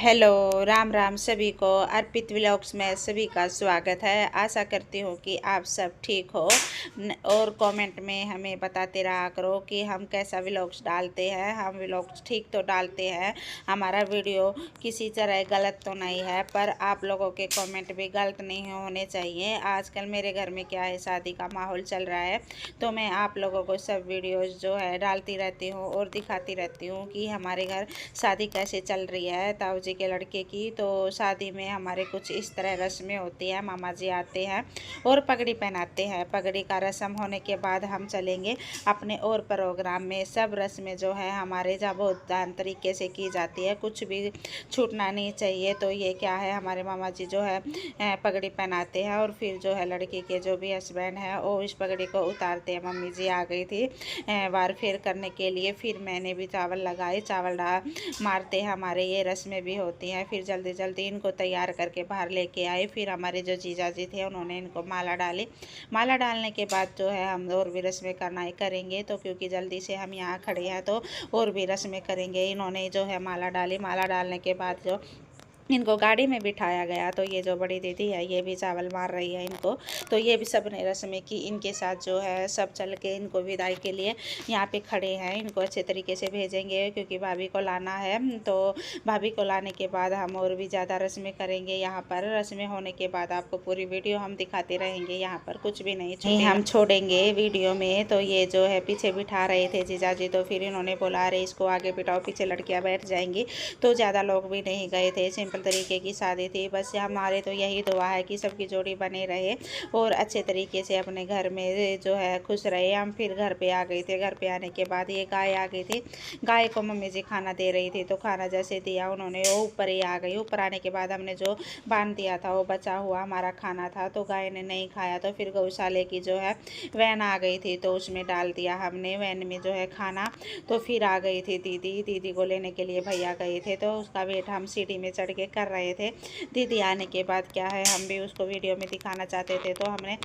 Hello, Ram Ram सभी को। अर्पित vlogs में सभी का स्वागत है। आशा करती हूँ कि आप सब ठीक हो और कमेंट में हमें बताते रहा करो कि हम कैसा व्लॉग्स डालते हैं। हम व्लॉग्स ठीक तो डालते हैं, हमारा वीडियो किसी तरह गलत तो नहीं है, पर आप लोगों के कमेंट भी गलत नहीं होने चाहिए। आजकल मेरे घर में क्या है, शादी का माहौल चल रहा है, तो मैं आप लोगों को सब वीडियोज़ जो है डालती रहती हूँ और दिखाती रहती हूँ कि हमारे घर शादी कैसे चल रही है ताऊ जी के लड़के की। तो शादी में हमारे कुछ इस तरह रस्में होती हैं। मामा जी आते हैं और पगड़ी पहनाते हैं। पगड़ी का रस्म होने के बाद हम चलेंगे अपने और प्रोग्राम में। सब रस्में जो है हमारे जहाँ बहुत तरीके से की जाती है, कुछ भी छूटना नहीं चाहिए। तो ये क्या है, हमारे मामा जी जो है पगड़ी पहनाते हैं और फिर जो है लड़की के जो भी हस्बैंड है वो इस पगड़ी को उतारते हैं। मम्मी जी आ गई थी वार फेर करने के लिए, फिर मैंने भी चावल लगाए, चावल डाल मारते हैं। हमारे ये रस्में भी होती हैं। फिर जल्दी जल्दी इनको तैयार करके बाहर लेके आए। फिर हमारे जो जीजा जी थे उन्होंने इनको माला डाली। माला डालने के बाद जो है हम और भी रस्में करना ही करेंगे, तो क्योंकि जल्दी से हम यहाँ खड़े हैं तो और भी रस्में करेंगे। इन्होंने जो है माला डाली। माला डालने के बाद जो इनको गाड़ी में बिठाया गया, तो ये जो बड़ी दीदी है ये भी चावल मार रही है इनको। तो ये भी सब ने रस्में की। इनके साथ जो है सब चल के इनको विदाई के लिए यहाँ पे खड़े हैं। इनको अच्छे तरीके से भेजेंगे क्योंकि भाभी को लाना है। तो भाभी को लाने के बाद हम और भी ज़्यादा रस्में करेंगे। यहाँ पर रस्में होने के बाद आपको पूरी वीडियो हम दिखाते रहेंगे। यहाँ पर कुछ भी नहीं हम छोड़ेंगे वीडियो में। तो ये जो है पीछे बिठा रहे थे जीजा जी, तो फिर इन्होंने बोला अरे इसको आगे बिठाओ, पीछे लड़कियाँ बैठ जाएंगी। तो ज़्यादा लोग भी नहीं गए थे, सिंपल तरीके की शादी थी। बस हमारे तो यही दुआ है कि सबकी जोड़ी बने रहे और अच्छे तरीके से अपने घर में जो है खुश रहे। हम फिर घर पे आ गए थे। घर पे आने के बाद ये गाय आ गई थी। गाय को मम्मी जी खाना दे रही थी, तो खाना जैसे दिया उन्होंने वो ऊपर ही आ गई। ऊपर आने के बाद हमने जो बांध दिया था वो बचा हुआ हमारा खाना था, तो गाय ने नहीं खाया। तो फिर गौशाले की जो है वैन आ गई थी, तो उसमें डाल दिया हमने वैन में जो है खाना। तो फिर आ गई थी दीदी। दीदी को लेने के लिए भैया गए थे, तो उसका वेट हम सीढ़ी में चढ़ के कर रहे थे। दीदी आने के बाद क्या है, हम भी उसको वीडियो में दिखाना चाहते थे, तो हमने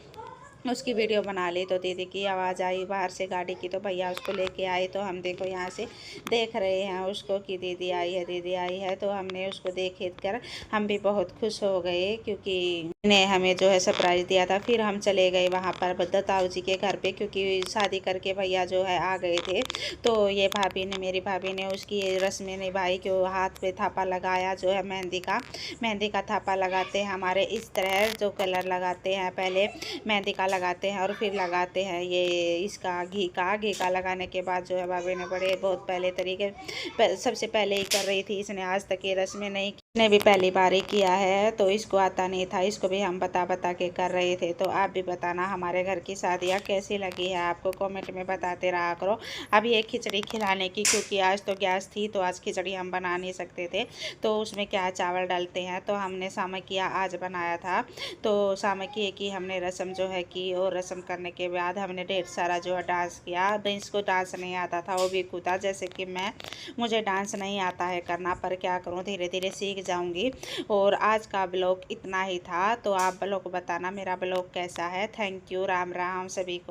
उसकी वीडियो बना ली। तो दीदी की आवाज़ आई बाहर से गाड़ी की, तो भैया उसको लेके आए। तो हम देखो यहाँ से देख रहे हैं उसको कि दीदी आई है, दीदी आई है। तो हमने उसको देख कर हम भी बहुत खुश हो गए क्योंकि ने हमें जो है सरप्राइज़ दिया था। फिर हम चले गए वहाँ पर ताऊ जी के घर पे, क्योंकि शादी करके भैया जो है आ गए थे। तो ये भाभी ने, मेरी भाभी ने उसकी रस्में निभाई कि हाथ पे थापा लगाया जो है मेहंदी का थापा लगाते हैं हमारे इस तरह। जो कलर लगाते हैं पहले मेहंदी का लगाते हैं और फिर लगाते हैं ये इसका घी का लगाने के बाद जो है भाभी ने बड़े बहुत पहले तरीके सबसे पहले ही कर रही थी। इसने आज तक ये रस्में नहीं, इसने भी पहली बार ही किया है, तो इसको आता नहीं था। इसको भी हम बता के कर रहे थे। तो आप भी बताना हमारे घर की शादियाँ कैसी लगी है, आपको कमेंट में बताते रहा करो। अब ये खिचड़ी खिलाने की, क्योंकि आज तो गैस थी तो आज खिचड़ी हम बना नहीं सकते थे। तो उसमें क्या चावल डालते हैं, तो हमने सामकिया आज बनाया था। तो सामकिए की हमने रस्म जो है की, और रस्म करने के बाद हमने ढेर सारा जो है डांस किया। जिसको डांस नहीं आता था वो भी कूदा, जैसे कि मुझे डांस नहीं आता है करना, पर क्या करूँ, धीरे धीरे सीख जाऊंगी। और आज का ब्लॉग इतना ही था। तो आप ब्लॉग बताना मेरा ब्लॉग कैसा है। थैंक यू, राम राम सभी को।